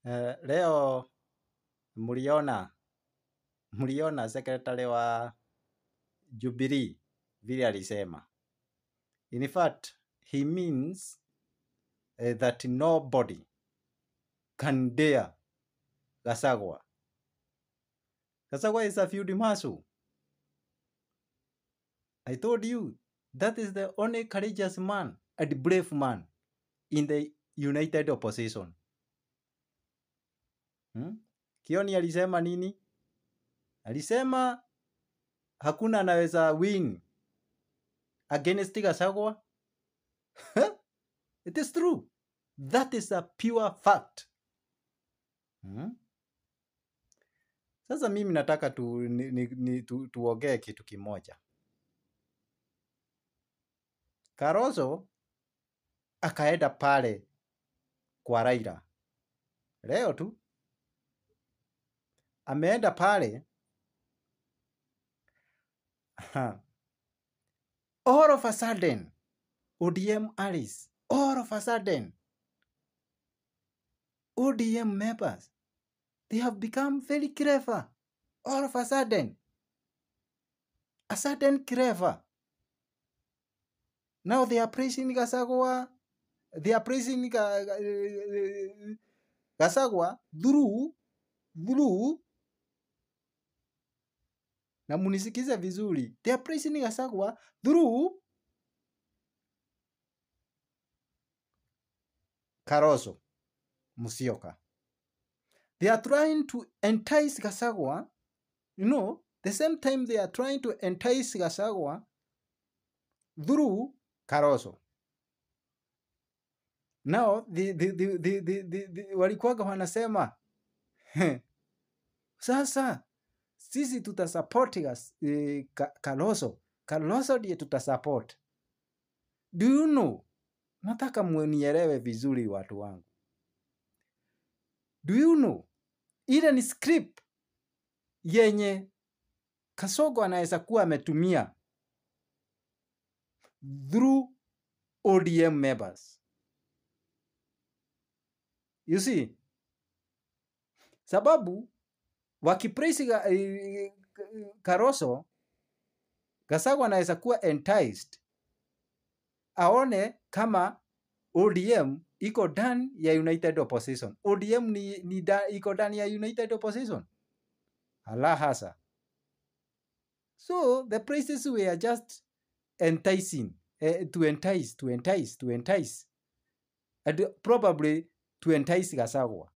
Leo mliona secretary wa Jubilee vile alisema. In fact, he means that nobody can dare Gachagua. Gachagua is a field muscle. I told you, that is the only courageous man and brave man in the united opposition. Kioni alisema nini? Alisema hakuna anaweza win against Gachagua. It is true. That is a pure fact. Sasa mimi nataka tuongee kitu kimoja. Kalonzo akaenda pale kwa Raila. Leo tu ameenda pale. All of a sudden, ODM allies, all of a sudden, ODM members, they have become very clever. All of a sudden clever. Now they are praising Gachagua. They are praising Gachagua through na munisikize vizuri. They are praising Gachagua through Kalonzo Musyoka. They are trying to entice Gachagua. You know, the same time they are trying to entice Gachagua through Kalonzo. Now, walikuwaga wanasema sasa sisi tutasupport Kalonzo. Kalonzo ndiye tutasupport. Do you know? Nataka mnielewe vizuri watu wangu. Do you know? Ile ni script yenye Kasongo anaweza kuwa ametumia through ODM members. You see? Sababu wakipraise Kalonzo, Gachagua anaweza kuwa enticed aone kama ODM iko ndani ya united opposition. ODM iko ndani ya united opposition. Allah hasa. So the praises were just enticing, to entice, and probably to entice Gachagua.